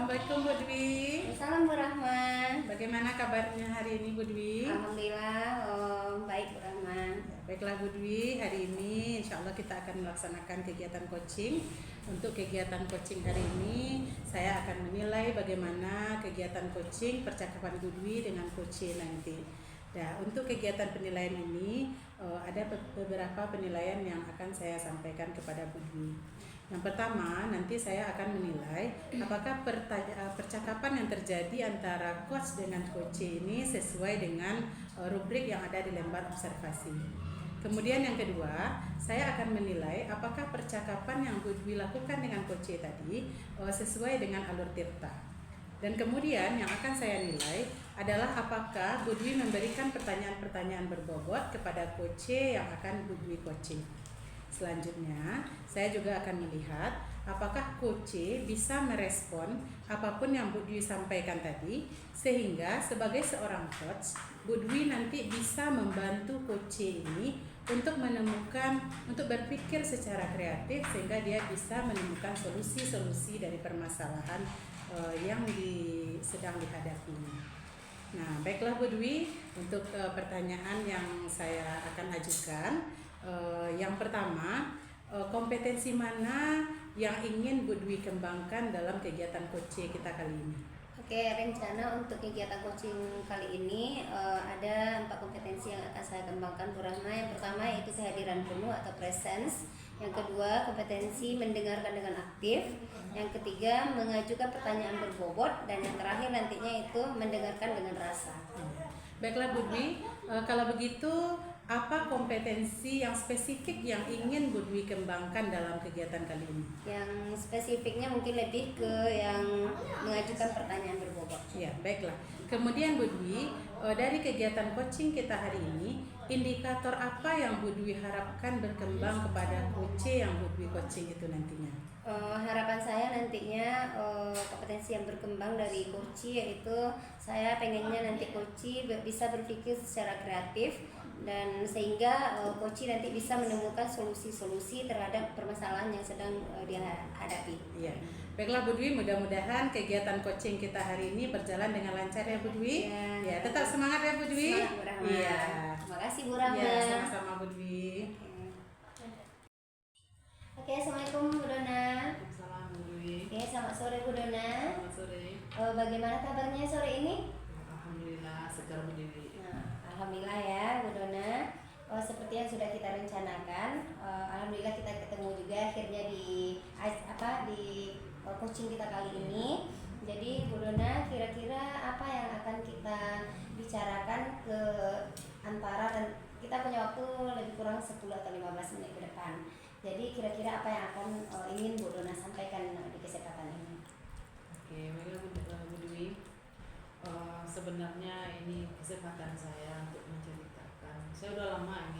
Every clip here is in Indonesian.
Assalamualaikum Bu Dwi. Assalamualaikum Bu Rahman. Bagaimana kabarnya hari ini Bu Dwi? Alhamdulillah baik Bu Rahman. Baiklah Bu Dwi, hari ini insya Allah kita akan melaksanakan kegiatan coaching. Untuk kegiatan coaching hari ini saya akan menilai bagaimana kegiatan coaching percakapan Bu Dwi dengan coach nanti. Nah, untuk kegiatan penilaian ini ada beberapa penilaian yang akan saya sampaikan kepada Bu Dwi. Yang pertama, nanti saya akan menilai apakah percakapan yang terjadi antara coach dengan coach ini sesuai dengan rubrik yang ada di lembar observasi. Kemudian yang kedua, saya akan menilai apakah percakapan yang Bu Dwi lakukan dengan coach tadi sesuai dengan alur tirta. Dan kemudian yang akan saya nilai adalah apakah Bu Dwi memberikan pertanyaan-pertanyaan berbobot kepada coach yang akan Bu Dwi coaching. Selanjutnya, saya juga akan melihat apakah coach bisa merespon apapun yang Bu Dwi sampaikan tadi, sehingga sebagai seorang coach, Bu Dwi nanti bisa membantu coach ini untuk berpikir secara kreatif sehingga dia bisa menemukan solusi-solusi dari permasalahan yang sedang dihadapi. Nah, baiklah Bu Dwi, untuk pertanyaan yang saya akan ajukan. Yang pertama, kompetensi mana yang ingin Bu Dwi kembangkan dalam kegiatan coaching kita kali ini? Oke, rencana untuk kegiatan coaching kali ini ada 4 kompetensi yang akan saya kembangkan Bu Rahma. Yang pertama yaitu kehadiran penuh atau presence. Yang kedua, kompetensi mendengarkan dengan aktif. Yang ketiga, mengajukan pertanyaan berbobot. Dan yang terakhir nantinya itu mendengarkan dengan rasa. Baiklah Bu Dwi, kalau begitu apa kompetensi yang spesifik yang ingin Bu Dwi kembangkan dalam kegiatan kali ini? Yang spesifiknya mungkin lebih ke yang mengajukan pertanyaan berbobot. Ya, baiklah. Kemudian Bu Dwi, dari kegiatan coaching kita hari ini, indikator apa yang Bu Dwi harapkan berkembang kepada coach yang Bu Dwi coaching itu nantinya? Harapan saya nantinya kompetensi yang berkembang dari coach yaitu saya pengennya nanti coach bisa berpikir secara kreatif dan sehingga coach nanti bisa menemukan solusi-solusi terhadap permasalahan yang sedang dia hadapi. Iya. Baiklah Bu Dwi, mudah-mudahan kegiatan coaching kita hari ini berjalan dengan lancar ya Bu Dwi. Ya, tetap semangat ya Bu Dwi. Semangat Bu Rahma. Iya. Terima kasih Bu Rahma. Ya, sama-sama Bu Dwi. Oke, Assalamualaikum Bu Dona. Salam Bu Dwi. Oke, selamat sore Bu Dona. Selamat sore. Bagaimana kabarnya sore ini? Alhamdulillah, segar Bu Dwi. Alhamdulillah ya Bu Dona. Seperti yang sudah kita rencanakan, alhamdulillah kita ketemu juga akhirnya di coaching kita kali ini. Jadi Bu Dona, kira-kira apa yang akan kita bicarakan ke antara, dan kita punya waktu lebih kurang 10 atau 15 menit ke depan. Jadi kira-kira apa yang akan ingin Bu Dona sampaikan di kesempatan ini? Oke, baiklah Bu Dwi. Sebenarnya ini kesempatan saya untuk menceritakan. Saya sudah lama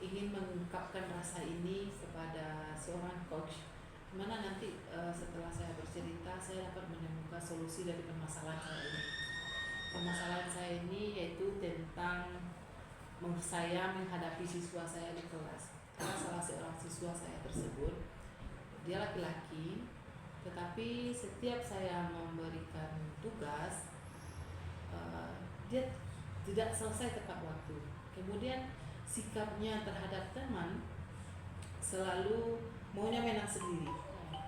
ingin mengungkapkan rasa ini kepada seorang coach. Dimana nanti setelah saya bercerita, saya dapat menemukan solusi dari permasalahan saya ini. Permasalahan saya ini yaitu tentang saya menghadapi siswa saya di kelas. Karena salah seorang siswa saya tersebut, dia laki-laki, tetapi setiap saya memberikan tugas, dia tidak selesai tepat waktu. Kemudian sikapnya terhadap teman selalu maunya menang sendiri.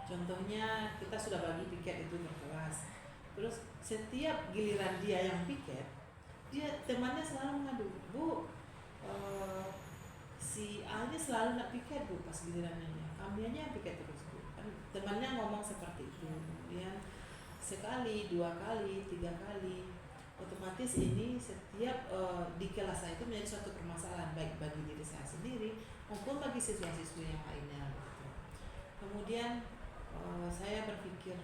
Contohnya kita sudah bagi piket itu berkelas, terus setiap giliran dia yang piket, temannya selalu mengadu, Bu, si A nya selalu nak piket Bu, pas gilirannya kami aja yang piket terus Bu. Temannya ngomong seperti itu. Kemudian sekali, 2 kali, 3 kali, otomatis ini setiap di kelas saya itu menjadi suatu permasalahan baik bagi diri saya sendiri maupun bagi siswa-siswi yang lainnya gitu. Kemudian saya berpikir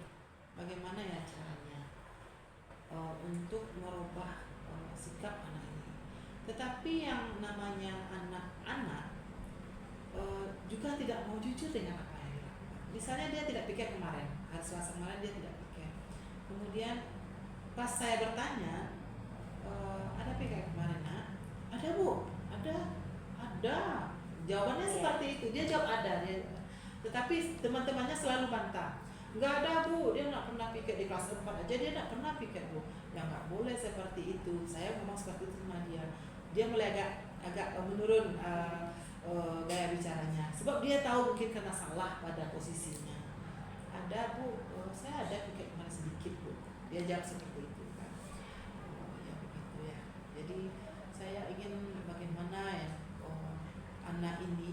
bagaimana ya caranya untuk merubah sikap anak ini. Tetapi yang namanya anak-anak juga tidak mau jujur dengan apa yang dilakukan. Misalnya dia tidak piket kemarin, hari Selasa kemarin dia tidak piket. Kemudian pas saya bertanya, ada piket kemarin nak? Ada Bu, ada. Jawabannya seperti itu. Dia jawab ada. Tetapi teman-temannya selalu bantah. nggak ada Bu, dia nggak pernah piket di kelas 4 aja, dia nggak pernah piket Bu. Ya nggak boleh seperti itu. Saya ngomong seperti itu sama dia. Dia mulai agak menurun gaya bicaranya, sebab dia tahu mungkin karena salah pada posisinya. Ada Bu, saya ada piket kemarin sedikit Bu. Dia jawab seperti itu kan. Ya begitu ya. Jadi saya ingin bagaimana ya,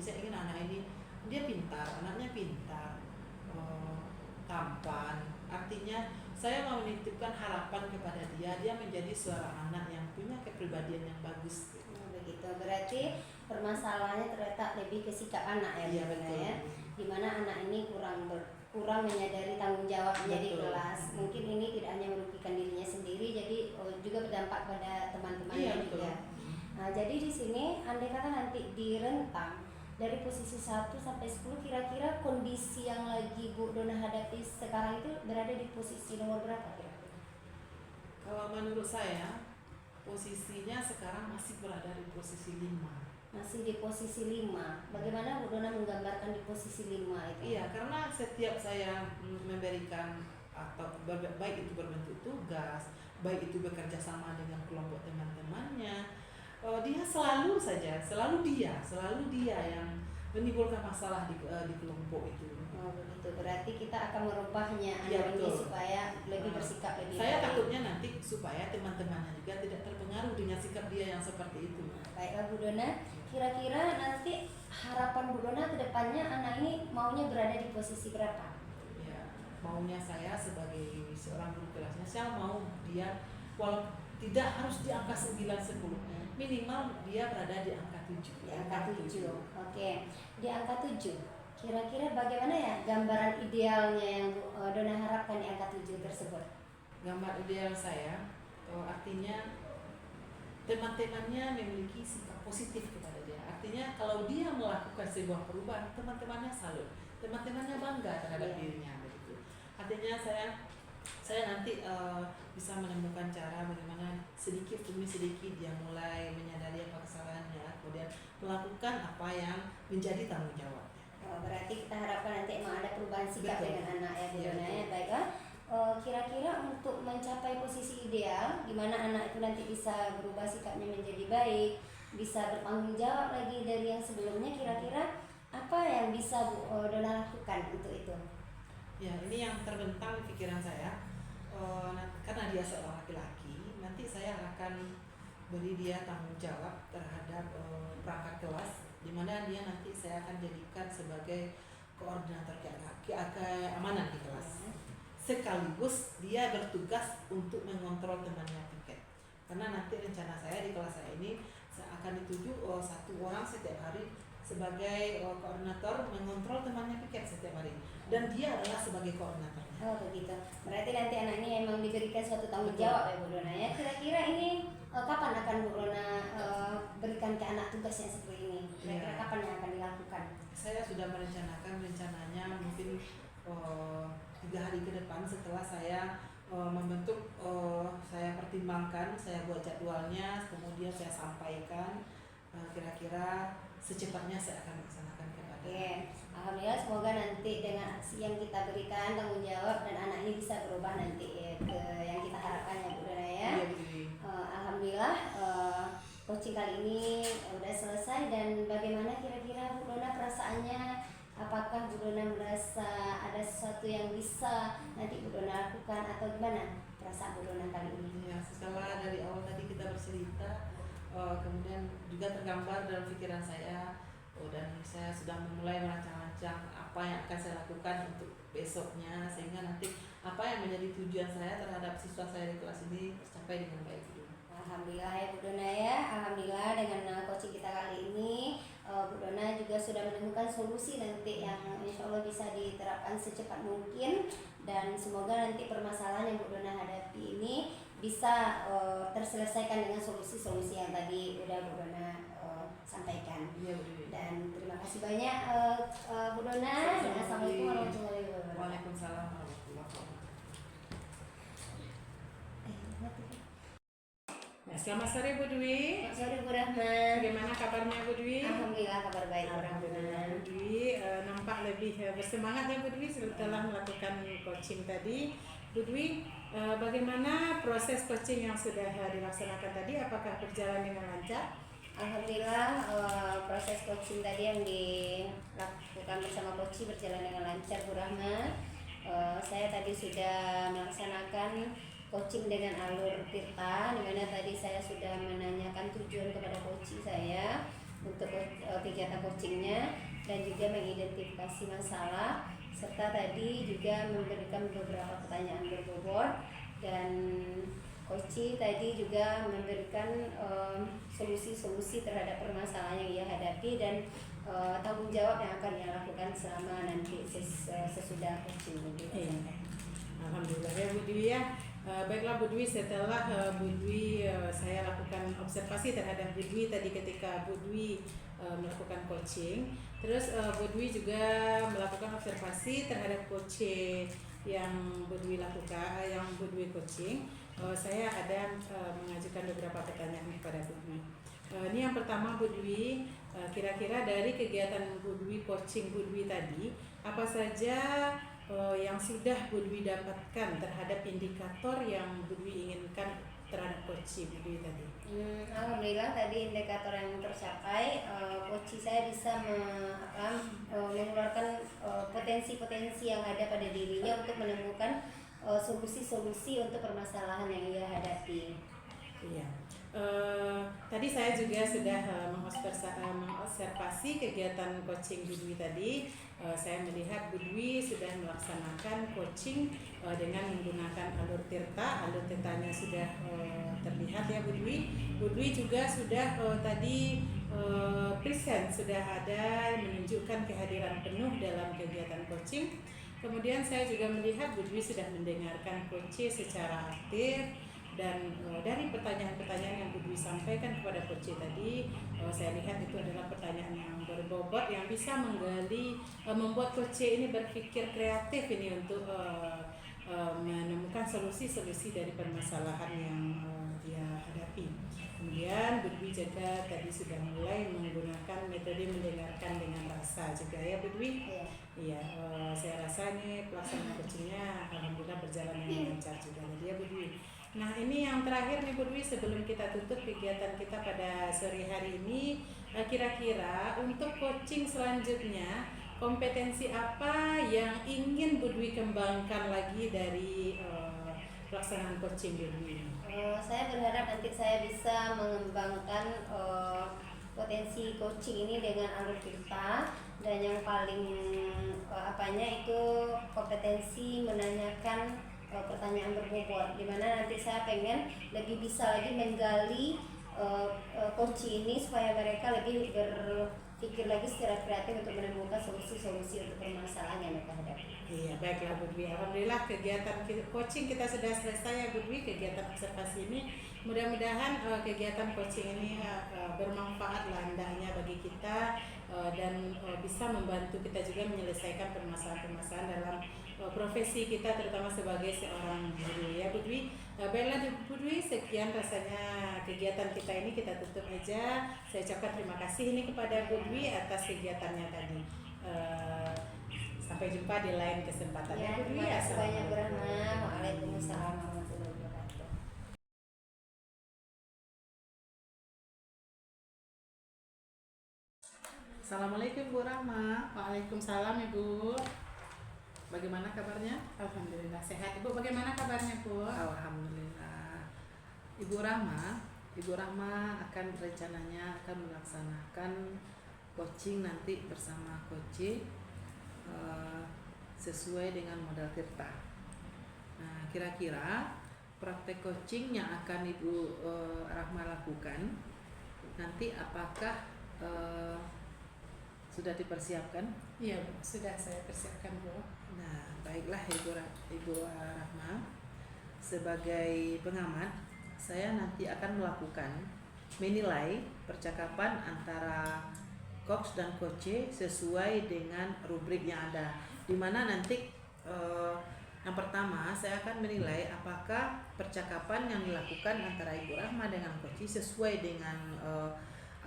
saya ingin anak ini dia pintar, anaknya pintar, tampan. Artinya saya mau menitipkan harapan kepada dia menjadi seorang anak yang punya kepribadian yang bagus. Begitu, berarti permasalahannya terletak lebih ke sikap anak ya, Iya, Bu Dona betul. ya, dimana anak ini kurang menyadari tanggung jawabnya di Betul. kelas. Mungkin ini tidak hanya merugikan dirinya sendiri, jadi juga berdampak pada teman-temannya Iya, juga. betul. Nah, jadi di sini andai kata nanti di rentang dari posisi 1 sampai 10, kira-kira kondisi yang lagi Bu Dona hadapi sekarang itu berada di posisi nomor berapa kira-kira? Kalau menurut saya posisinya sekarang masih berada di posisi 5. Masih di posisi 5. Bagaimana Bu Dona menggambarkan di posisi 5 itu? Iya, karena setiap saya memberikan atau baik itu berbentuk tugas, baik itu bekerja sama dengan kelompok teman-temannya, dia selalu dia yang menimbulkan masalah di kelompok itu. Oh begitu, berarti kita akan merubahnya Iya, anak ini betul. supaya lebih bersikap lebih Saya baik. takutnya nanti supaya teman-temannya juga tidak terpengaruh dengan sikap dia yang seperti itu. Baiklah Bu Dona, kira-kira nanti harapan Bu Dona ke depannya anak ini maunya berada di posisi berapa? Ya, maunya saya sebagai seorang guru kelasnya, saya mau dia walau tidak harus di angka 9-10, minimal dia berada di angka 7. Di angka 7. Oke, di angka 7. Kira-kira bagaimana ya gambaran idealnya yang Bu Dona harapkan di angka 7 tersebut? Gambar ideal saya artinya teman-temannya memiliki sikap positif kepada dia. Artinya kalau dia melakukan sebuah perubahan, teman-temannya salut, teman-temannya bangga terhadap dirinya begitu. Artinya saya nanti bisa menemukan cara bagaimana sedikit demi sedikit dia mulai menyadari apa kesalahannya, kemudian melakukan apa yang menjadi tanggung jawabnya. Berarti kita harapkan nanti emang ada perubahan sikap. Betul. Dengan anak ya Bu Iya, Dona ya. betul. Baiklah, kira-kira untuk mencapai posisi ideal di mana anak itu nanti bisa berubah sikapnya menjadi baik, bisa bertanggung jawab lagi dari yang sebelumnya, kira-kira apa yang bisa Bu Dona lakukan untuk itu? Ya, ini yang terbentang di pikiran saya. Karena dia seorang laki-laki, nanti saya akan beri dia tanggung jawab terhadap perangkat kelas, di mana dia nanti saya akan jadikan sebagai koordinator keamanan di kelas. Sekaligus dia bertugas untuk mengontrol temannya piket. Karena nanti rencana saya di kelas saya ini saya akan dituju satu orang setiap hari sebagai koordinator mengontrol temannya piket setiap hari, dan dia adalah sebagai koordinatornya. Oh begitu. Berarti nanti anak ini memang diberikan suatu tanggung Betul. jawab ya Bu Dona ya. Kira-kira ini kapan akan Bu Dona berikan ke anak tugas yang seperti ini? Kira-kira Ya. kapan yang akan dilakukan? Saya sudah merencanakan rencananya mungkin 3 hari ke depan setelah saya membentuk, saya pertimbangkan, saya buat jadwalnya, kemudian saya sampaikan, kira-kira secepatnya saya akan laksanakan kepada. Oke, alhamdulillah semoga nanti dengan aksi yang kita berikan tanggung jawab dan anak ini bisa berubah nanti ke yang kita harapkan ya Bu Dona ya. Iya, betul. Alhamdulillah coaching kali ini udah selesai, dan bagaimana kira-kira Bu Dona perasaannya? Apakah Bu Dona merasa ada sesuatu yang bisa nanti Bu Dona lakukan atau gimana perasaan Bu Dona kali ini? Ya, setelah dari awal tadi kita bercerita, kemudian juga tergambar dalam pikiran saya, dan saya sudah memulai merancang-rancang apa yang akan saya lakukan untuk besoknya, sehingga nanti apa yang menjadi tujuan saya terhadap siswa saya di kelas ini tercapai dengan baik. Alhamdulillah ya Bu Dona ya. Alhamdulillah dengan coaching kita kali ini Bu Dona juga sudah menemukan solusi nanti yang insya Allah bisa diterapkan secepat mungkin, dan semoga nanti permasalahan yang Bu Dona hadapi ini bisa terselesaikan dengan solusi-solusi yang tadi udah Bu Dona sampaikan. Iya, betul. Dan terima kasih banyak Bu Dona. Assalamualaikum warahmatullahi wabarakatuh. Waalaikumsalam warahmatullahi wabarakatuh. Ya, Selamat sore Bu Dwi. Selamat sore Bu Rahma. Bagaimana kabarnya Bu Dwi? Alhamdulillah kabar baik Bu Alhamdulillah Rahma. Bu Dwi nampak lebih bersemangat ya Bu Dwi setelah melakukan coaching tadi. Bu Dwi, bagaimana proses coaching yang sudah dilaksanakan tadi? Apakah berjalan dengan lancar? Alhamdulillah proses coaching tadi yang dilakukan bersama coach berjalan dengan lancar Bu Rahma. Saya tadi sudah melaksanakan coaching dengan alur Tirta, di mana tadi saya sudah menanyakan tujuan kepada coach saya untuk kegiatan coachingnya dan juga mengidentifikasi masalah, serta tadi juga memberikan beberapa pertanyaan berbobot, dan coach tadi juga memberikan solusi-solusi terhadap permasalahan yang ia hadapi dan tanggung jawab yang akan ia lakukan selama nanti sesudah coaching ini. Alhamdulillah ya Bu Dwi ya. Baiklah Bu Dwi, setelah Bu Dwi saya lakukan observasi terhadap Bu Dwi tadi ketika Bu Dwi melakukan coaching. Terus Bu Dwi juga melakukan observasi terhadap coach yang Bu Dwi lakukan, yang Bu Dwi coaching. Saya ada mengajukan beberapa pertanyaan kepada Bu Dwi. Ini yang pertama Bu Dwi, kira-kira dari kegiatan Bu Dwi coaching Bu Dwi tadi, apa saja yang sudah Bu Dwi dapatkan terhadap indikator yang Bu Dwi inginkan terhadap coaching Bu Dwi tadi? Alhamdulillah tadi indikator yang tercapai, coach saya bisa mengeluarkan potensi-potensi yang ada pada dirinya untuk menemukan solusi-solusi untuk permasalahan yang ia hadapi. Iya. Tadi saya juga sudah mengobservasi kegiatan coaching Bu Dwi tadi. Saya melihat Bu Dwi sudah melaksanakan coaching dengan menggunakan alur Tirta. Alur Tirtanya sudah terlihat ya Bu Dwi. Bu Dwi juga sudah tadi present, sudah ada menunjukkan kehadiran penuh dalam kegiatan coaching. Kemudian saya juga melihat Bu Dwi sudah mendengarkan coach secara aktif. Dan dari pertanyaan-pertanyaan yang Bu Dwi sampaikan kepada coach tadi, saya lihat itu adalah pertanyaan yang berbobot yang bisa menggali, membuat coach ini berpikir kreatif ini untuk menemukan solusi-solusi dari permasalahan yang dia hadapi. Kemudian Bu Dwi juga tadi sudah mulai menggunakan metode mendengarkan dengan rasa juga ya Bu Dwi. Iya, saya rasa ini pelaksanaan coachingnya alhamdulillah berjalan dengan lancar juga ya Bu Dwi. Nah ini yang terakhir nih Bu Dwi, sebelum kita tutup kegiatan kita pada sore hari ini, kira-kira untuk coaching selanjutnya kompetensi apa yang ingin Bu Dwi kembangkan lagi dari pelaksanaan coaching Bu Dwi? Saya berharap nanti saya bisa mengembangkan potensi coaching ini dengan alur Tirta, dan yang paling apanya itu kompetensi menanyakan pertanyaan berbobot, dimana nanti saya pengen lebih bisa lagi menggali coach ini supaya mereka lebih berpikir lagi secara kreatif untuk menemukan solusi-solusi untuk permasalahan yang mereka hadapi. Iya, baiklah Bu Dwi. Alhamdulillah kegiatan coaching kita sudah selesai ya Bu Dwi, kegiatan observasi ini. Mudah-mudahan kegiatan coaching ini bermanfaat lah hendaknya bagi kita dan bisa membantu kita juga menyelesaikan permasalahan-permasalahan dalam profesi kita, terutama sebagai seorang guru ya Bu Dwi. Baiklah Bu Dwi, sekian rasanya kegiatan kita ini, kita tutup aja. Saya ucapkan terima kasih ini kepada Bu Dwi atas kegiatannya tadi. Sampai jumpa di lain kesempatan ya Bu Dwi. Terima kasih banyak Bu Rahma. Waalaikumsalam warahmatullahi wabarakatuh. Assalamualaikum Bu Rahma. Waalaikumsalam Ibu. Bagaimana kabarnya? Alhamdulillah sehat. Ibu bagaimana kabarnya Bu? Alhamdulillah. Ibu Rahma akan rencananya akan melaksanakan coaching nanti bersama coach sesuai dengan modal Tirta. Nah, kira-kira praktek coaching yang akan Ibu Rahma lakukan nanti apakah sudah dipersiapkan? Iya Bu, sudah saya persiapkan Bu. Nah, baiklah Ibu Rahma, sebagai pengamat, saya nanti akan melakukan menilai percakapan antara coach dan coach sesuai dengan rubrik yang ada, di mana nanti Yang pertama, saya akan menilai apakah percakapan yang dilakukan antara Ibu Rahma dengan Koci sesuai dengan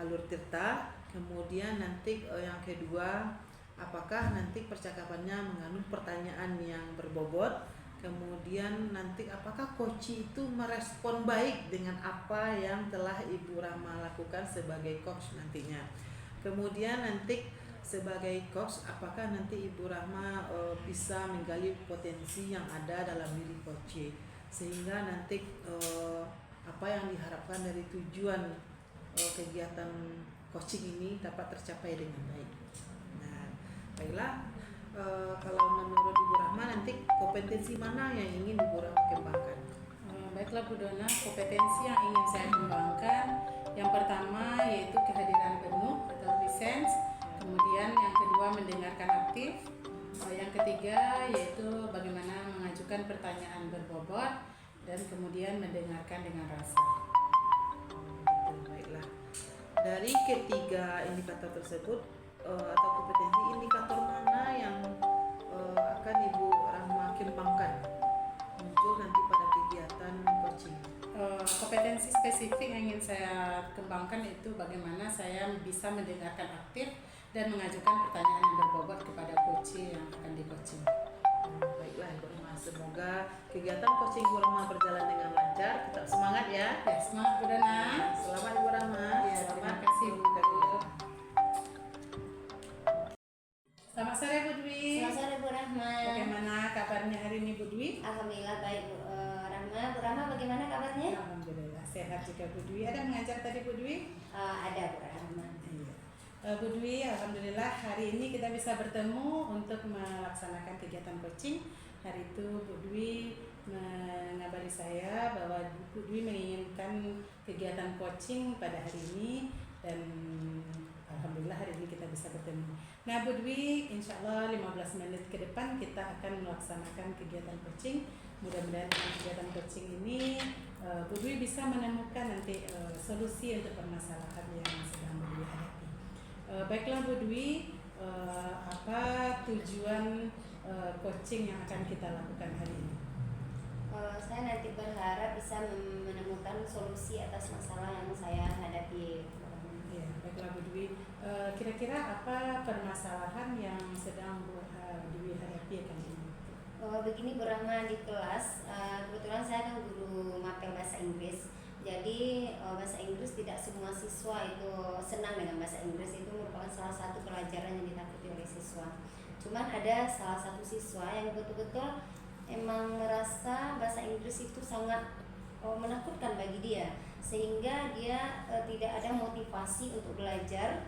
alur Tirta. Kemudian nanti yang kedua, apakah nanti percakapannya mengandung pertanyaan yang berbobot. Kemudian nanti apakah Koci itu merespon baik dengan apa yang telah Ibu Rahma lakukan sebagai coach nantinya. Kemudian nanti sebagai coach, apakah nanti Ibu Rahma bisa menggali potensi yang ada dalam diri Koci sehingga nanti apa yang diharapkan dari tujuan kegiatan coaching ini dapat tercapai dengan baik. Nah, baiklah, kalau menurut Ibu Rahma nanti kompetensi mana yang ingin Ibu Rahma kembangkan? Baiklah Bu Dona, kompetensi yang ingin saya kembangkan yang pertama yaitu kehadiran penuh atau presence, kemudian yang kedua mendengarkan aktif, yang ketiga yaitu bagaimana mengajukan pertanyaan berbobot, dan kemudian mendengarkan dengan rasa. Baiklah, dari ketiga indikator tersebut atau kompetensi, indikator mana yang akan Ibu Rahma kembangkan muncul nanti pada kegiatan coaching? Kompetensi spesifik yang ingin saya kembangkan itu bagaimana saya bisa mendengarkan aktif dan mengajukan pertanyaan yang berbobot kepada coach yang akan di coaching. Baiklah Ibu Rahma, semoga kegiatan coaching Ibu Rahma berjalan dengan lancar. Tetap semangat ya. Ya, semangat Bu Dona. Selamat Ibu Rahma. Ya, Selamat terima kasih Bu. Bu. Selamat sore Bu Dwi. Selamat sore Bu Rahma. Bagaimana kabarnya hari ini Bu Dwi? Alhamdulillah baik Bu Rahma. Bu Rahma bagaimana kabarnya? Alhamdulillah sehat juga Bu Dwi. Ada mengajar tadi Bu Dwi? Ada Bu Rahma. Bu Dwi, alhamdulillah hari ini kita bisa bertemu untuk melaksanakan kegiatan coaching. Hari itu Bu Dwi mengabari saya bahwa Bu Dwi menginginkan kegiatan coaching pada hari ini, dan alhamdulillah hari ini kita bisa bertemu. Nah Bu Dwi, insya Allah 15 menit ke depan kita akan melaksanakan kegiatan coaching. Mudah-mudahan dengan kegiatan coaching ini Bu Dwi bisa menemukan nanti solusi untuk permasalahan yang sedang Bu Dwi hadapi. Baiklah Bu Dwi, apa tujuan coaching yang akan kita lakukan hari ini? Saya nanti berharap bisa menemukan solusi atas masalah yang saya hadapi. Ya, baiklah Bu Dwi, kira-kira apa permasalahan yang sedang Bu Dwi hadapi kali ini? Begini Bu Rahma, di kelas kebetulan saya kan guru mapel bahasa Inggris. Jadi bahasa Inggris tidak semua siswa itu senang dengan bahasa Inggris, itu merupakan salah satu pelajaran yang ditakuti oleh siswa. Cuman ada salah satu siswa yang betul-betul emang merasa bahasa Inggris itu sangat menakutkan bagi dia, sehingga dia tidak ada motivasi untuk belajar,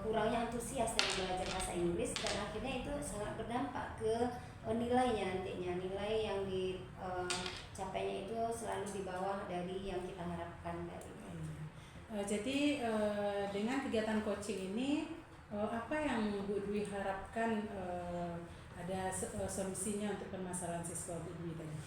kurangnya antusias dalam belajar bahasa Inggris, dan akhirnya itu sangat berdampak ke nilainya nantinya. Nilai yang dicapainya itu selalu di bawah dari yang kita harapkan dari. Jadi dengan kegiatan coaching ini apa yang Bu Dwi harapkan ada solusinya untuk permasalahan siswa Bu Dwi tadi?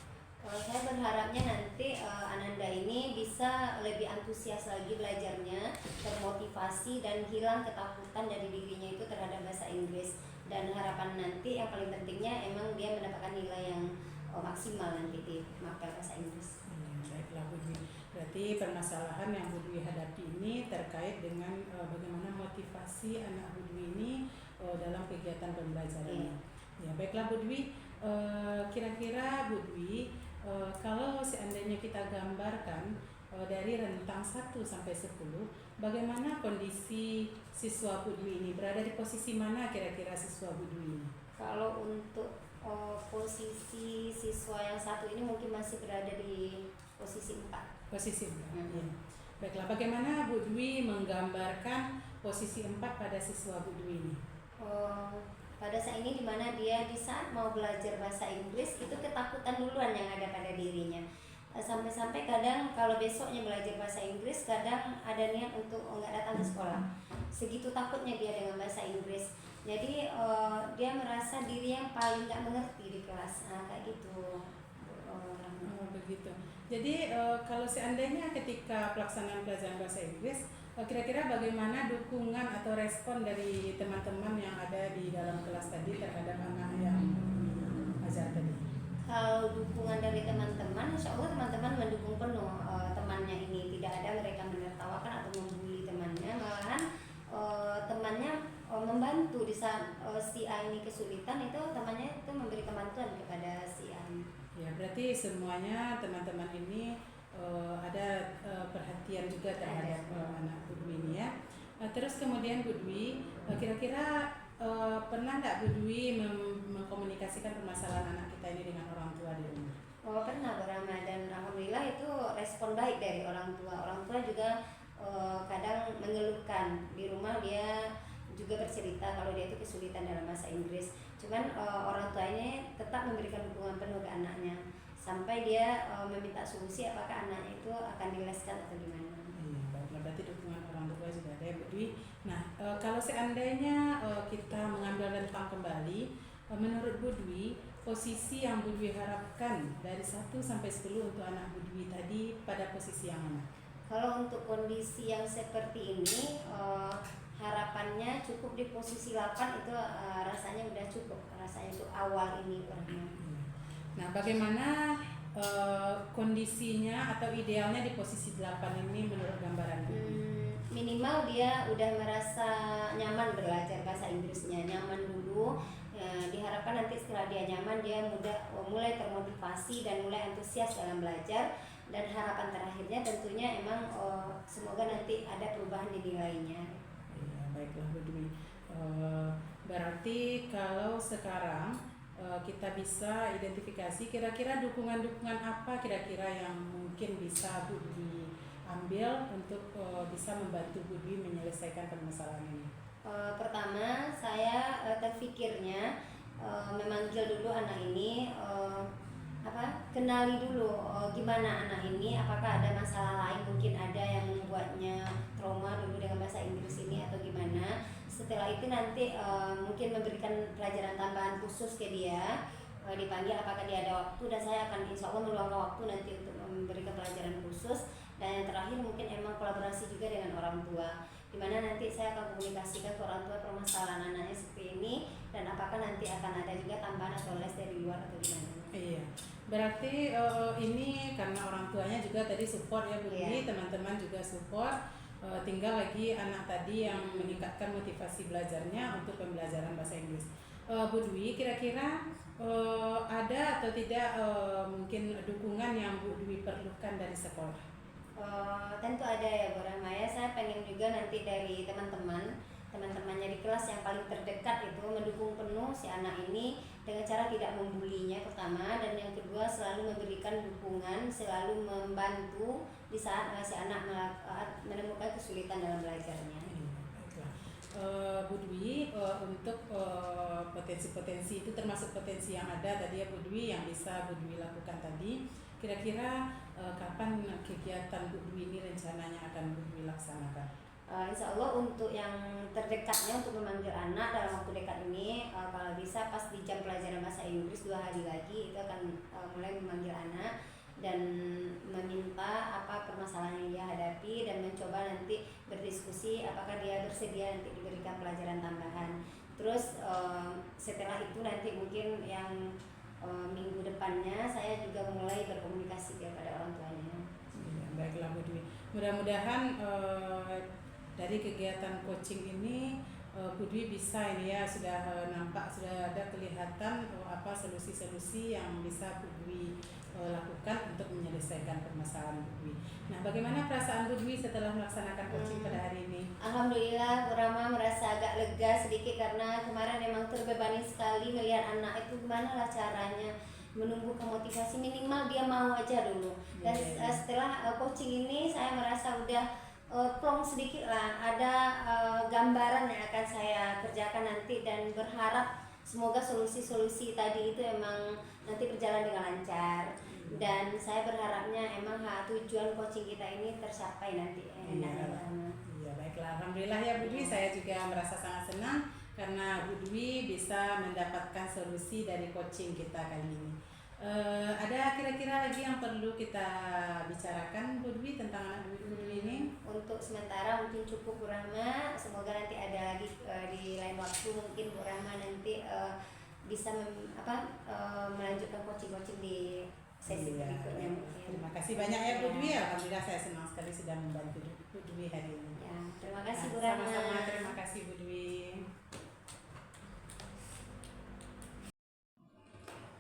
Saya berharapnya nanti Ananda ini bisa lebih antusias lagi belajarnya, termotivasi dan hilang ketakutan dari dirinya itu terhadap bahasa Inggris. Dan harapan nanti yang paling pentingnya emang dia mendapatkan nilai yang maksimal nanti di mapel bahasa Inggris. Baiklah Bu Dwi, berarti permasalahan yang Bu Dwi hadapi ini terkait dengan bagaimana motivasi anak Bu Dwi ini dalam kegiatan pembelajarannya. Ya, baiklah Bu Dwi, kira-kira Bu Dwi, kalau seandainya kita gambarkan dari rentang 1 sampai 10, bagaimana kondisi siswa Bu Dwi ini? Berada di posisi mana kira-kira siswa Bu Dwi ini? Kalau untuk posisi siswa yang satu ini mungkin masih berada di posisi 4. Posisi 4. Ya. Baiklah, bagaimana Bu Dwi menggambarkan posisi 4 pada siswa Bu Dwi ini? Pada saat ini dimana dia di saat mau belajar bahasa Inggris itu ketakutan duluan yang ada pada dirinya. Sampai-sampai kadang kalau besoknya belajar bahasa Inggris, kadang ada niat untuk nggak datang ke sekolah. Segitu takutnya dia dengan bahasa Inggris. Jadi dia merasa diri yang paling nggak mengerti di kelas, kayak gitu. Begitu. Jadi kalau seandainya ketika pelaksanaan pelajaran bahasa Inggris, kira-kira bagaimana dukungan atau respon dari teman-teman yang ada di dalam kelas tadi terhadap anak yang ajar tadi? Kalau dukungan dari teman-teman, insya Allah teman-teman mendukung penuh temannya ini. Tidak ada mereka menertawakan atau membuli temannya, malahan temannya membantu di saat si A ini kesulitan, itu temannya itu memberikan bantuan kepada si A. Ya, berarti semuanya teman-teman ini ada perhatian juga terhadap anak Bu Dwi ini ya. Terus kemudian Bu Dwi, kira-kira pernah nggak Bu Dwi mengkomunikasikan permasalahan anak kita ini dengan orang tua di rumah? Oh, pernah Bu Rahma, dan alhamdulillah itu respon baik dari orang tua. Orang tua juga kadang mengeluhkan di rumah, dia juga bercerita kalau dia itu kesulitan dalam bahasa Inggris. Cuman orang tuanya tetap memberikan dukungan penuh ke anaknya sampai dia meminta solusi apakah anaknya itu akan dileskan atau gimana. Iya, baiklah, berarti dukungan orang tua juga ada ya Bu Dwi. Nah, kalau seandainya kita mengambil rentang kembali, menurut Bu Dwi, posisi yang Bu Dwi harapkan dari 1 sampai 10 untuk anak Bu Dwi tadi pada posisi yang mana? Kalau untuk kondisi yang seperti ini, harapannya cukup di posisi 8 itu rasanya udah cukup, rasanya itu awal ini pernah. Nah, bagaimana kondisinya atau idealnya di posisi 8 ini menurut gambaran Bu? Minimal dia udah merasa nyaman belajar bahasa Inggrisnya, nyaman dulu. Diharapkan nanti setelah dia nyaman, dia mulai termotivasi dan mulai antusias dalam belajar. Dan harapan terakhirnya tentunya emang semoga nanti ada perubahan di nilainya. Ya, baiklah Bu Dwi. Berarti kalau sekarang kita bisa identifikasi kira-kira dukungan-dukungan apa kira-kira yang mungkin bisa Bu Dwi ambil untuk bisa membantu Bu Dwi menyelesaikan permasalahan ini. Pertama, saya terfikirnya memanggil dulu anak ini, kenali dulu gimana anak ini, apakah ada masalah lain, mungkin ada yang membuatnya trauma dulu dengan bahasa Inggris ini atau gimana. Setelah itu nanti mungkin memberikan pelajaran tambahan khusus ke dia, dipanggil apakah dia ada waktu, dan saya akan insya Allah meluangkan waktu nanti untuk memberikan pelajaran khusus. Dan yang terakhir mungkin emang kolaborasi juga dengan orang tua, dimana nanti saya akan komunikasikan ke orang tua permasalahan anaknya seperti ini, dan apakah nanti akan ada juga tambahan atau les dari luar atau gimana. Iya, berarti ini karena orang tuanya juga tadi support ya Bu Dwi, teman-teman juga support, tinggal lagi anak tadi yang meningkatkan motivasi belajarnya untuk pembelajaran bahasa Inggris. Bu Dwi, kira-kira ada atau tidak mungkin dukungan yang Bu Dwi perlukan dari sekolah? Tentu ada ya Bu Rahma ya. Saya pengen juga nanti dari teman-temannya di kelas yang paling terdekat itu mendukung penuh si anak ini dengan cara tidak membulinya pertama, dan yang kedua selalu memberikan dukungan, selalu membantu di saat si anak menemukan kesulitan dalam belajarnya. Bu Dwi, untuk potensi-potensi itu termasuk potensi yang ada tadi ya Bu Dwi yang bisa Bu Dwi lakukan tadi, kira-kira kapan kegiatan Bu Dwi ini rencananya akan Bu Dwi laksanakan? Insya Allah untuk yang terdekatnya untuk memanggil anak dalam waktu dekat ini, kalau bisa pas di jam pelajaran bahasa Inggris 2 hari lagi itu akan mulai memanggil anak dan meminta apa permasalahan yang dia hadapi, dan mencoba nanti berdiskusi apakah dia bersedia nanti diberikan pelajaran tambahan. Terus setelah itu nanti mungkin yang minggu depannya saya juga mulai berkomunikasi kepada orang tuanya. Ya, baiklah Bu Dwi, mudah-mudahan dari kegiatan coaching ini Bu Dwi bisa ini ya, sudah nampak, sudah ada kelihatan apa solusi-solusi yang bisa Bu Dwi lakukan untuk menyelesaikan permasalahan Bu Dwi. Nah, bagaimana perasaan Bu Dwi setelah melaksanakan coaching pada hari ini? Alhamdulillah Bu Rama merasa agak lega sedikit, karena kemarin memang terbebani sekali melihat anak itu gimana lah caranya menumbuhkan motivasi, minimal dia mau aja dulu. Dan setelah coaching ini saya merasa udah plong sedikit lah, ada gambaran yang akan saya kerjakan nanti, dan berharap semoga solusi-solusi tadi itu emang nanti berjalan dengan lancar. Dan saya berharapnya emang tujuan coaching kita ini tercapai nanti. Iya, baiklah, alhamdulillah ya Bu Dwi, saya juga merasa sangat senang karena Bu Dwi bisa mendapatkan solusi dari coaching kita kali ini. Ada kira-kira lagi yang perlu kita bicarakan Bu Dwi tentang anak Bu Dwi ini? Untuk sementara mungkin cukup Bu Rahma, semoga nanti ada lagi di lain waktu mungkin Bu Rahma nanti bisa melanjutkan coaching-coaching di sesi Iya, berikutnya baik. mungkin. Terima kasih banyak ya Bu Ya. Dwi. Alhamdulillah saya senang sekali sudah membantu Bu Dwi hari ini. Ya, terima kasih Nah, Bu Rahma. sama-sama, terima kasih Bu Dwi.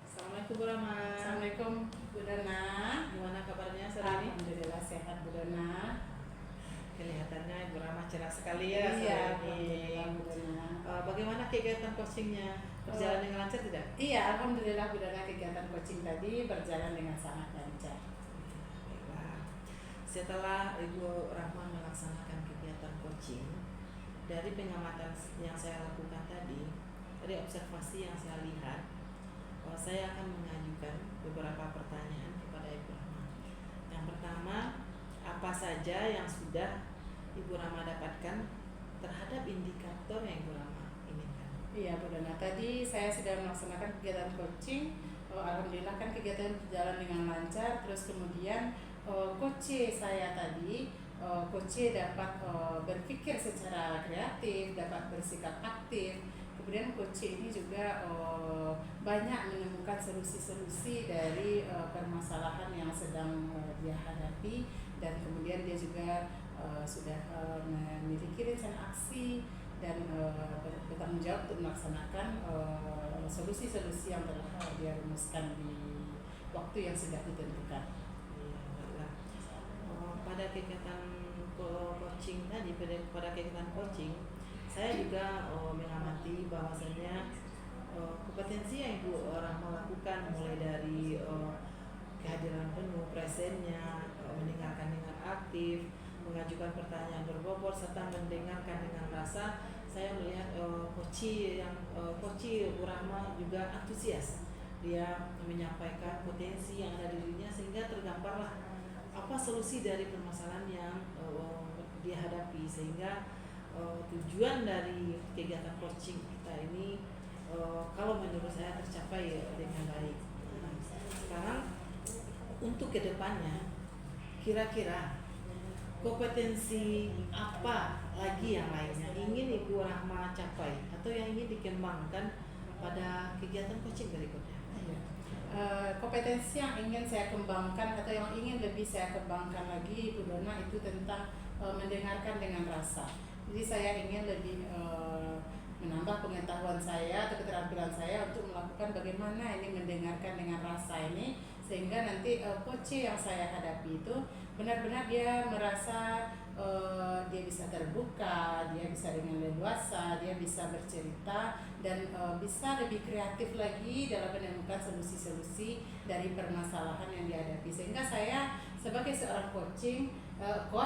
Assalamualaikum Bu Rahma. Assalamualaikum Bu Dona. Gimana kabarnya sore ini? Alhamdulillah sehat Bu Dona. Kelihatannya Bu Rahma cerah sekali ya sore Iya, ini. alhamdulillah Bu Dona. Bagaimana kegiatan coachingnya? Berjalan dengan lancar tidak? Iya, alhamdulillah Bu Dona, kegiatan coaching tadi berjalan dengan sangat lancar. Baiklah. Setelah Ibu Rahma melaksanakan kegiatan coaching, dari pengamatan yang saya lakukan tadi, dari observasi yang saya lihat, saya akan mengajukan beberapa pertanyaan kepada Ibu Rahma. Yang pertama, apa saja yang sudah Ibu Rahma dapatkan terhadap indikator yang Ibu Rahma inginkan? Iya Bu Dona, tadi saya sudah melaksanakan kegiatan coaching. Alhamdulillah kan kegiatan berjalan dengan lancar. Terus kemudian coach saya tadi, coach dapat berpikir secara kreatif, dapat bersikap aktif. Kemudian coach ini juga banyak menemukan solusi-solusi dari permasalahan yang sedang dia hadapi, dan kemudian dia juga sudah memiliki rencana aksi dan bertanggung jawab untuk melaksanakan solusi-solusi yang telah dia rumuskan di waktu yang sudah ditentukan. Iya, baiklah. Pada kegiatan coaching tadi, pada kegiatan coaching, saya juga mengamati bahwasanya kompetensi yang Ibu Rahma lakukan mulai dari kehadiran penuh, presennya, mendengarkan dengan aktif, mengajukan pertanyaan berbobot serta mendengarkan dengan rasa. Saya melihat coach Ibu Rahma juga antusias. Dia menyampaikan potensi yang ada di dirinya sehingga tergambarlah apa solusi dari permasalahan yang dia hadapi, sehingga tujuan dari kegiatan coaching kita ini kalau menurut saya tercapai dengan baik. Nah, sekarang untuk kedepannya, kira-kira kompetensi apa lagi yang lainnya ingin Ibu Rahma capai atau yang ingin dikembangkan pada kegiatan coaching berikutnya? Kompetensi yang ingin saya kembangkan atau yang ingin lebih saya kembangkan lagi Bu Dona itu tentang mendengarkan dengan rasa. Jadi saya ingin lebih menambah pengetahuan saya atau keterampilan saya untuk melakukan bagaimana ini mendengarkan dengan rasa ini, sehingga nanti coach yang saya hadapi itu benar-benar dia merasa dia bisa terbuka, dia bisa dengan leluasa, dia bisa bercerita dan bisa lebih kreatif lagi dalam menemukan solusi-solusi dari permasalahan yang dihadapi. Sehingga saya sebagai seorang coach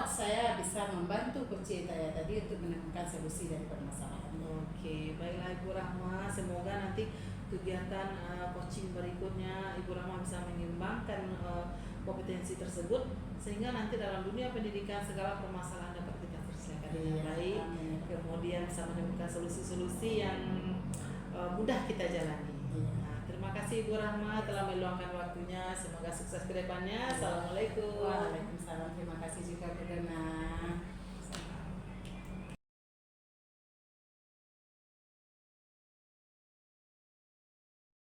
saya bisa membantu coach saya tadi untuk menemukan solusi dari permasalahan. Oke, baiklah Ibu Rahma, semoga nanti kegiatan coaching berikutnya Ibu Rahma bisa mengembangkan kompetensi tersebut sehingga nanti dalam dunia pendidikan segala permasalahan dapat kita selesaikan dengan baik. Kemudian bisa menemukan solusi-solusi yang mudah kita jalani. Nah, terima kasih Ibu Rahma telah meluangkan waktunya. Semoga sukses ke depannya. Assalamualaikum. Waalaikumsalam. Terima kasih juga Bu Dona.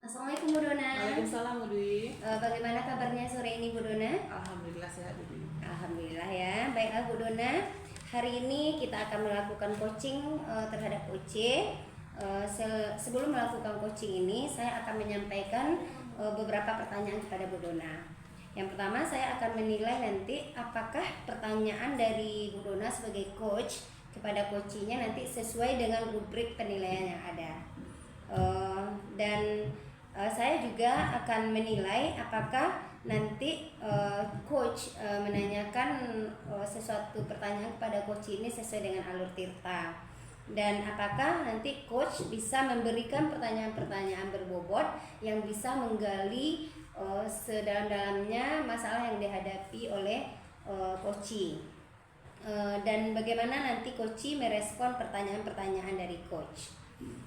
Assalamualaikum Bu Dona. Waalaikumsalam Bu Dwi. Bagaimana kabarnya sore ini Bu Dona? Alhamdulillah sehat Bu Dwi. Alhamdulillah ya. Baiklah Bu Dona, hari ini kita akan melakukan coaching terhadap coach. Sebelum melakukan coaching ini, saya akan menyampaikan beberapa pertanyaan kepada Bu Dona. Yang pertama, saya akan menilai nanti apakah pertanyaan dari Bu Dona sebagai coach kepada coachingnya nanti sesuai dengan rubrik penilaian yang ada. Dan saya juga akan menilai apakah nanti coach menanyakan sesuatu pertanyaan kepada coach ini sesuai dengan alur tirta, dan apakah nanti coach bisa memberikan pertanyaan-pertanyaan berbobot yang bisa menggali sedalam-dalamnya masalah yang dihadapi oleh coach, dan bagaimana nanti coach merespon pertanyaan-pertanyaan dari coach.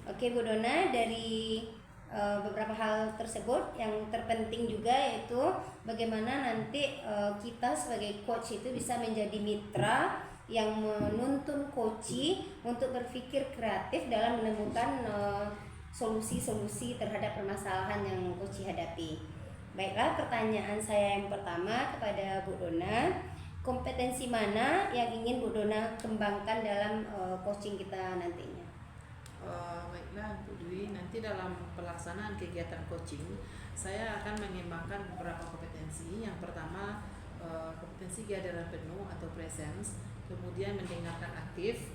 Oke Bu Dona, dari beberapa hal tersebut yang terpenting juga yaitu bagaimana nanti kita sebagai coach itu bisa menjadi mitra yang menuntun coach untuk berpikir kreatif dalam menemukan solusi-solusi terhadap permasalahan yang Koci hadapi. Baiklah, pertanyaan saya yang pertama kepada Bu Dona, kompetensi mana yang ingin Bu Dona kembangkan dalam coaching kita nantinya? Baiklah Bu Dwi, nanti dalam pelaksanaan kegiatan coaching saya akan mengembangkan beberapa kompetensi. Yang pertama kompetensi kehadiran penuh atau presence, kemudian mendengarkan aktif,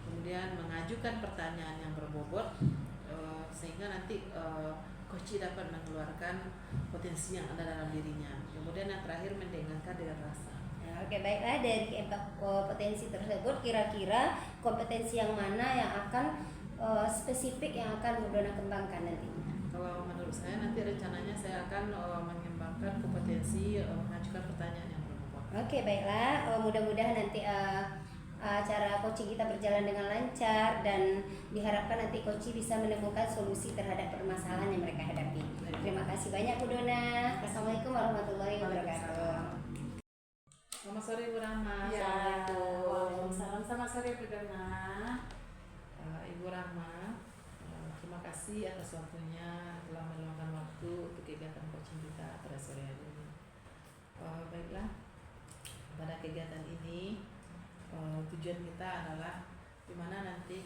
kemudian mengajukan pertanyaan yang berbobot, sehingga nanti coach dapat mengeluarkan potensi yang ada dalam dirinya. Kemudian yang terakhir mendengarkan dengan rasa. Oke, baiklah, dari keempat potensi tersebut kira-kira kompetensi yang mana yang akan spesifik yang akan Bu Dona kembangkan nantinya? Kalau menurut saya nanti rencananya saya akan mengembangkan kompetensi mengajukan pertanyaan yang berbobot. Oke, baiklah, mudah-mudahan nanti acara coaching kita berjalan dengan lancar dan diharapkan nanti coach bisa menemukan solusi terhadap permasalahan yang mereka hadapi. Terima kasih banyak Bu Dona. Assalamualaikum warahmatullahi wabarakatuh. Selamat sore Bu Rahma. Ya, Assalamualaikum. waalaikumsalam. Selamat sore Bu Dona. Ibu Rahma, terima kasih atas waktunya telah meluangkan waktu untuk kegiatan coaching kita pada sore hari ini. Baiklah, pada kegiatan ini tujuan kita adalah dimana nanti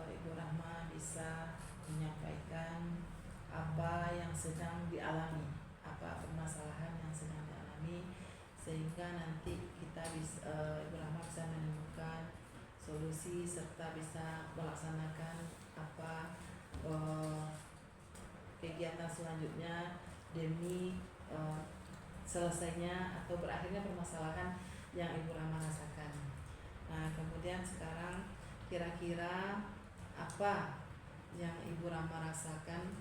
Ibu Rahma bisa menyampaikan apa yang sedang dialami, apa permasalahan yang sedang dialami, sehingga nanti kita bisa Ibu Rahma bisa menemukan solusi serta bisa melaksanakan apa kegiatan selanjutnya demi selesainya atau berakhirnya permasalahan yang Ibu Rahma rasakan. Nah, kemudian sekarang kira-kira apa yang Ibu Rahma rasakan,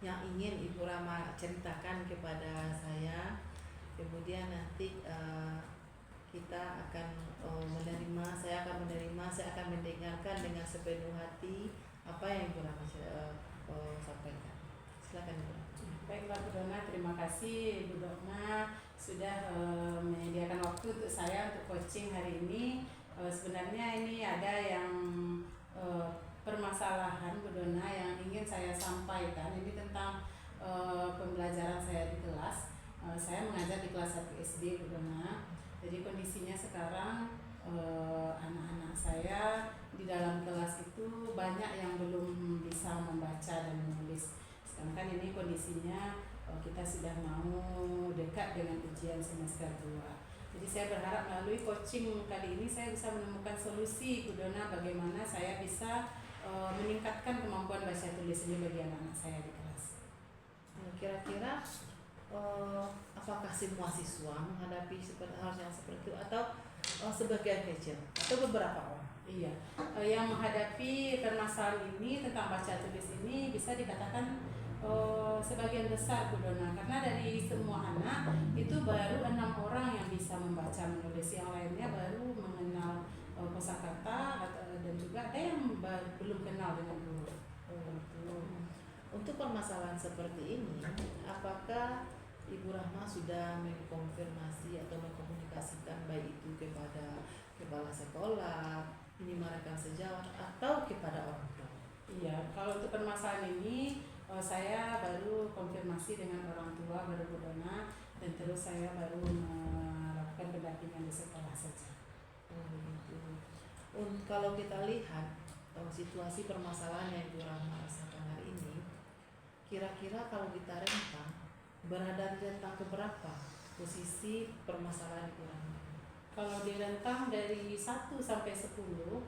yang ingin Ibu Rahma ceritakan kepada saya, kemudian nanti kita akan menerima, saya akan mendengarkan dengan sepenuh hati apa yang Ibu Rahma sampaikan. Silakan Ibu Rahma. Baiklah Bu Dona, terima kasih Bu Dona sudah menyediakan waktu untuk saya untuk coaching hari ini. Sebenarnya ini ada yang permasalahan Bu Dona yang ingin saya sampaikan. Ini tentang pembelajaran saya di kelas. Saya mengajar di kelas 1 SD Bu Dona. Jadi kondisinya sekarang anak-anak saya di dalam kelas itu banyak yang belum bisa membaca dan menulis. Sedangkan ini kondisinya kita sudah mau dekat dengan ujian semester 2. Jadi saya berharap melalui coaching kali ini saya bisa menemukan solusi Bu Dona bagaimana saya bisa meningkatkan kemampuan baca tulis ini bagi anak-anak saya di kelas. Kira-kira apakah semua siswa menghadapi hal yang seperti itu atau sebagian kecil atau beberapa orang? Iya, yang menghadapi permasalahan ini tentang baca tulis ini bisa dikatakan sebagian besar Bu Dona, karena dari semua anak itu baru 6 orang yang bisa membaca menulis, yang lainnya baru mengenal kosakata dan juga ada yang belum kenal dengan huruf. Untuk permasalahan seperti ini, apakah Ibu Rahma sudah mengkonfirmasi atau mengkomunikasikan baik itu kepada kepala sekolah, minimal rekan sejawat atau kepada orang tua? Iya, kalau untuk permasalahan ini saya baru konfirmasi dengan orang tua baru Bu Dona, dan terus saya baru melakukan pendampingan di sekolah saja. Kalau kita lihat situasi permasalahan yang Ibu Rahma rasakan hari ini, kira-kira kalau kita rentang, berada di rentang keberapa posisi permasalahan Ibu Rahma? Kalau direntang dari 1 sampai 10,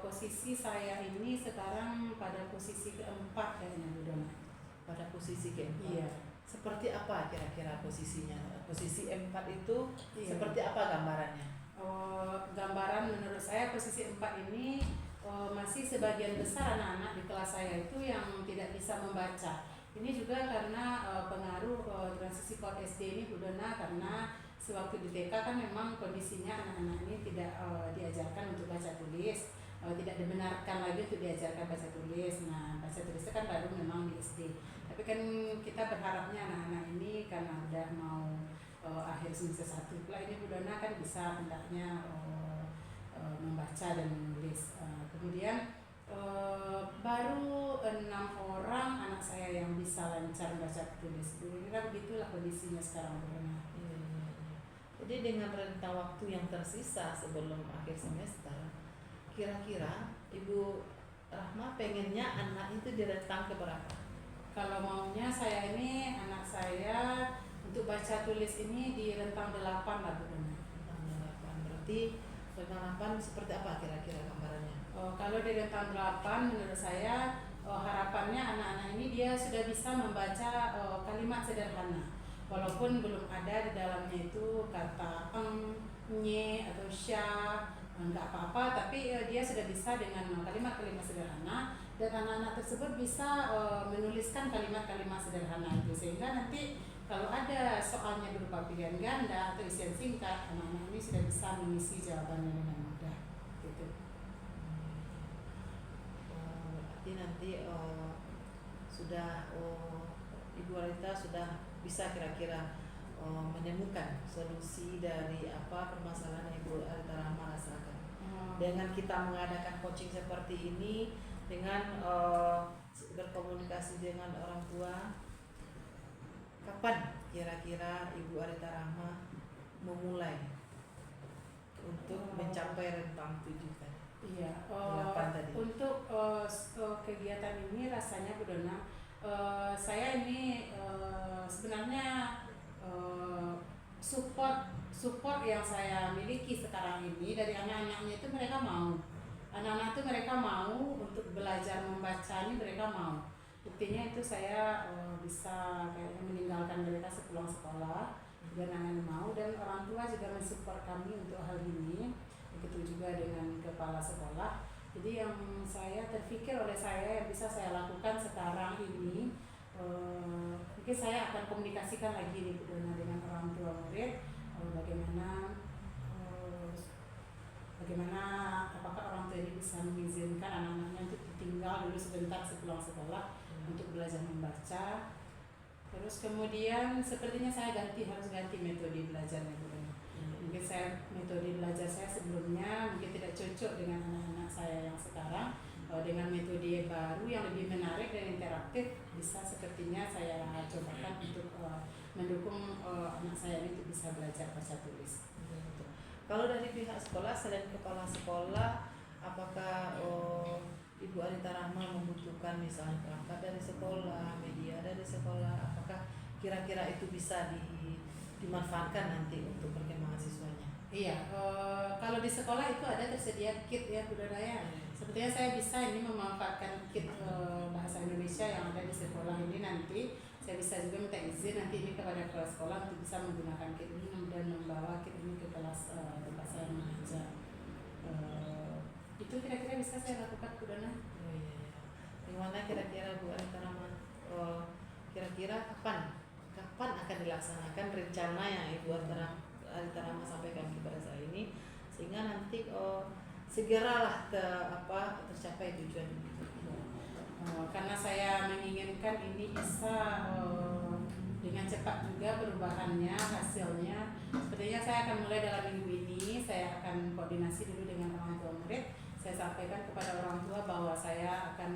posisi saya ini sekarang pada posisi keempat kayaknya Bu Dona. Pada posisi keempat? Iya. Seperti apa kira-kira posisinya? Posisi 4 itu Iya. seperti apa gambarannya? Gambaran menurut saya posisi 4 ini masih sebagian besar anak-anak di kelas saya itu yang tidak bisa membaca. Ini juga karena pengaruh transisi KOD SD ini Bu Dona, karena sewaktu di TK kan memang kondisinya anak-anak ini tidak diajarkan untuk baca tulis, tidak dibenarkan lagi untuk diajarkan baca tulis. Nah, baca tulisnya kan baru memang di SD. Tapi kan kita berharapnya anak-anak ini karena udah mau akhir semester 1 pula ini Bu Dona kan bisa hendaknya membaca dan menulis. Kemudian Baru 6 orang anak saya yang bisa lancar baca tulis. Kira-kira begitulah kondisinya sekarang Bu Dona. Iya, iya, iya. Jadi dengan rentang waktu yang tersisa sebelum akhir semester, kira-kira Ibu Rahma pengennya anak itu di rentang keberapa? Kalau maunya saya ini anak saya untuk baca tulis ini di rentang 8 lah Bu Dona. Rentang 8. Berarti rentang 8 seperti apa kira-kira gambarannya? Kalau di rentang 8 menurut saya harapannya anak-anak ini dia sudah bisa membaca kalimat sederhana. Walaupun belum ada di dalamnya itu kata nye atau sya, enggak apa-apa, tapi dia sudah bisa dengan kalimat-kalimat sederhana, dan anak-anak tersebut bisa menuliskan kalimat-kalimat sederhana itu, sehingga nanti kalau ada soalnya berupa pilihan ganda atau isian singkat, anak-anak ini sudah bisa mengisi jawabannya dengan mudah gitu. Berarti nanti sudah Ibu Arita sudah bisa kira-kira menemukan solusi dari apa permasalahan yang Ibu Arita Rahma rasakan. Dengan kita mengadakan coaching seperti ini, dengan berkomunikasi dengan orang tua, kapan kira-kira Ibu Arita Rahma memulai untuk mencapai rentang 7 tadi? Iya, 8 tadi. untuk kegiatan ini rasanya Bu Dona, saya ini sebenarnya support yang saya miliki sekarang ini dari anak-anaknya itu mereka mau. Anak-anak itu mereka mau untuk belajar membaca ini, mereka mau. Buktinya itu saya bisa kayaknya meninggalkan mereka sepulang sekolah dan anak-anak mau, dan orang tua juga mensupport kami untuk hal ini. Begitu juga dengan kepala sekolah. Jadi yang saya terpikir oleh saya yang bisa saya lakukan sekarang ini, mungkin saya akan komunikasikan lagi nih Bu Dona dengan orang tua murid, bagaimana apakah orang tua ini bisa mengizinkan anak-anaknya untuk tinggal dulu sebentar sepulang sekolah untuk belajar membaca. Terus kemudian sepertinya saya harus ganti metode belajarnya Bu Dona. Mungkin metode belajar saya sebelumnya mungkin tidak cocok dengan anak-anak saya yang sekarang. Dengan metode baru yang lebih menarik dan interaktif, bisa sepertinya saya cobakan untuk mendukung anak saya ini untuk bisa belajar baca tulis. Kalau dari pihak sekolah, selain kepala sekolah, apakah Ibu Arita Rahma membutuhkan misalnya perangkat dari sekolah, media dari sekolah, apakah kira-kira itu bisa dimanfaatkan nanti untuk perkembangan siswanya? Iya, kalau di sekolah itu ada tersedia kit ya Bu Dona ya. Sepertinya saya bisa ini memanfaatkan kit bahasa Indonesia yang ada di sekolah ini. Nanti saya bisa juga minta izin nanti ini kepada kepala sekolah untuk bisa menggunakan kit ini dan membawa kit ini ke kelas tempat saya mengajar. Itu kira-kira bisa saya lakukan Bu Dona. Oh iya. Gimana kira-kira Bu Arita Rahma? Kira-kira kapan akan dilaksanakan rencana yang Ibu Arita Rahma sampaikan kepada saya ini, sehingga nanti segeralah tercapai tujuan itu. Karena saya menginginkan ini bisa dengan cepat juga perubahannya, hasilnya. Sepertinya saya akan mulai dalam minggu ini. Saya akan koordinasi dulu dengan orang tua murid. Saya sampaikan kepada orang tua bahwa saya akan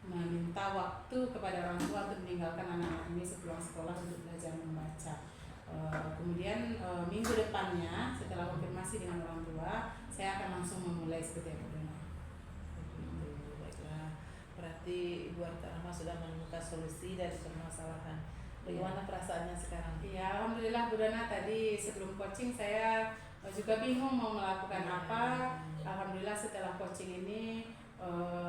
meminta waktu kepada orang tua untuk meninggalkan anak-anak ini sepulang sekolah untuk belajar membaca. Kemudian minggu depannya setelah konfirmasi dengan orang tua, saya akan langsung memulai seperti itu. Baiklah, berarti Ibu Arita Rahma sudah menemukan solusi dari permasalahan. Bagaimana perasaannya sekarang? Ya, alhamdulillah Bu Dona, tadi sebelum coaching saya juga bingung mau melakukan apa. Alhamdulillah setelah coaching ini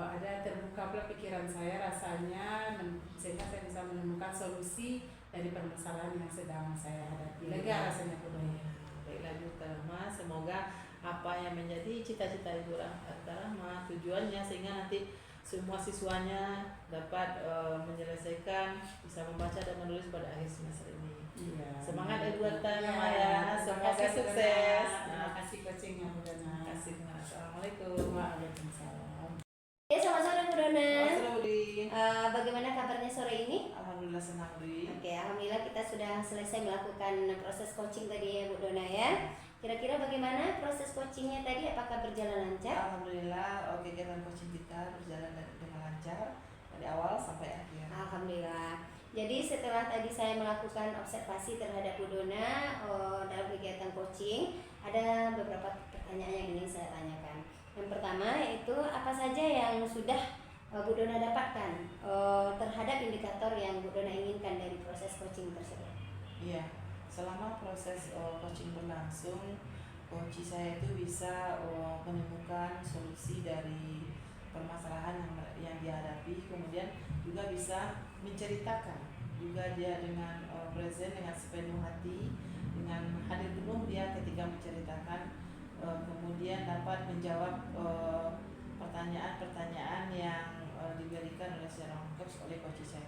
ada terbuka pula pikiran saya rasanya, sehingga saya bisa menemukan solusi dari permasalahan yang sedang saya hadapi. Lega rasanya Bu Dona. Baiklah Bu Rahma, semoga apa yang menjadi cita-cita Ibu Arita Rahma, tujuannya sehingga nanti semua siswanya dapat menyelesaikan, bisa membaca dan menulis pada akhir semester ini. Iya. Semangat Ibu Arita Rahma ya, semoga sukses. Terima kasih coachingnya Bu Dona. Terima kasih. Assalamualaikum. Waalaikumsalam. Ya, selamat sore Bu Dona. Selamat sore Budi. Bagaimana kabarnya sore ini? Alhamdulillah senang Budi. Oke, alhamdulillah kita sudah selesai melakukan proses coaching tadi ya Bu Dona ya. Kira-kira bagaimana proses coachingnya tadi? Apakah berjalan lancar? Alhamdulillah, kegiatan coaching kita berjalan dengan lancar dari awal sampai akhir. Alhamdulillah. Jadi setelah tadi saya melakukan observasi terhadap Bu Dona dalam kegiatan coaching, ada beberapa pertanyaan yang ingin saya tanyakan. Yang pertama yaitu apa saja yang sudah Bu Dona dapatkan terhadap indikator yang Bu Dona inginkan dari proses coaching tersebut? Iya, selama proses coaching berlangsung, coach saya itu bisa menemukan solusi dari permasalahan yang dihadapi, kemudian juga bisa menceritakan juga dia dengan present, dengan sepenuh hati, dengan hadir penuh dia ketika menceritakan, kemudian dapat menjawab pertanyaan-pertanyaan yang diberikan oleh seorang coach oleh coach saya.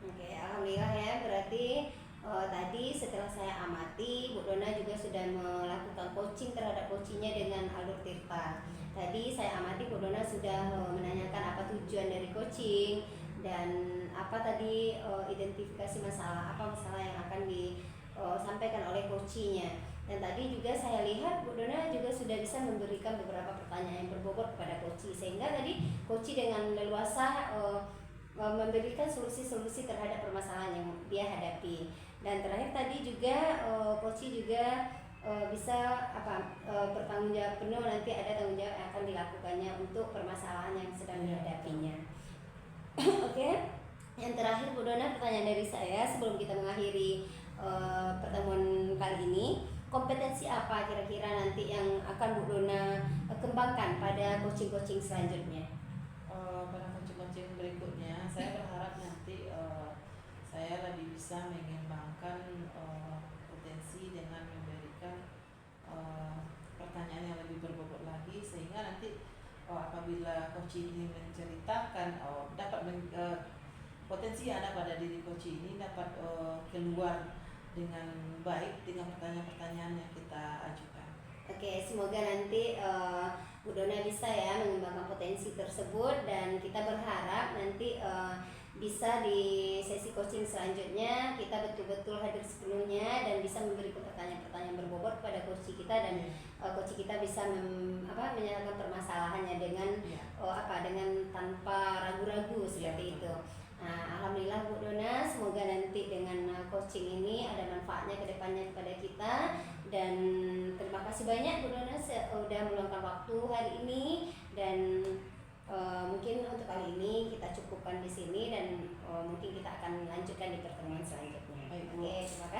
Oke, alhamdulillah ya. Berarti tadi setelah saya amati, Bu Dona juga sudah melakukan coaching terhadap coachingnya dengan Alur Tirta. Tadi saya amati Bu Dona sudah menanyakan apa tujuan dari coaching dan apa tadi identifikasi masalah, apa masalah yang akan disampaikan oleh coachingnya. Dan tadi juga saya lihat Bu Dona juga sudah bisa memberikan beberapa pertanyaan yang berbobot kepada coaching, sehingga tadi coaching dengan leluasa memberikan solusi-solusi terhadap permasalahan yang dia hadapi. Dan terakhir tadi juga coach juga bisa bertanggung jawab penuh, nanti ada tanggung jawab yang akan dilakukannya untuk permasalahan yang sedang dihadapinya. Oke. Yang terakhir Bu Dona, pertanyaan dari saya sebelum kita mengakhiri pertemuan kali ini, kompetensi apa kira-kira nanti yang akan Bu Dona kembangkan pada coaching-coaching selanjutnya? Pada coaching-coaching berikutnya, saya berharap nanti saya lebih bisa mengembangkan potensi dengan memberikan pertanyaan yang lebih berbobot lagi, sehingga nanti apabila coaching ini menceritakan dapat potensi yang ada pada diri coach ini dapat keluar dengan baik dengan pertanyaan-pertanyaan yang kita ajukan. Oke, semoga nanti Bu Dona bisa ya mengembangkan potensi tersebut, dan kita berharap nanti bisa di sesi coaching selanjutnya kita betul-betul hadir sepenuhnya dan bisa memberikan pertanyaan-pertanyaan berbobot kepada coach kita, dan coach kita bisa menyelesaikan permasalahannya dengan dengan tanpa ragu-ragu seperti itu. Nah, alhamdulillah Bu Dona, semoga nanti dengan coaching ini ada manfaatnya ke depannya kepada kita, dan terima kasih banyak Bu Dona sudah meluangkan waktu hari ini, dan mungkin untuk kali ini kita cukupkan di sini, dan mungkin kita akan lanjutkan di pertemuan selanjutnya. Oke, terima kasih.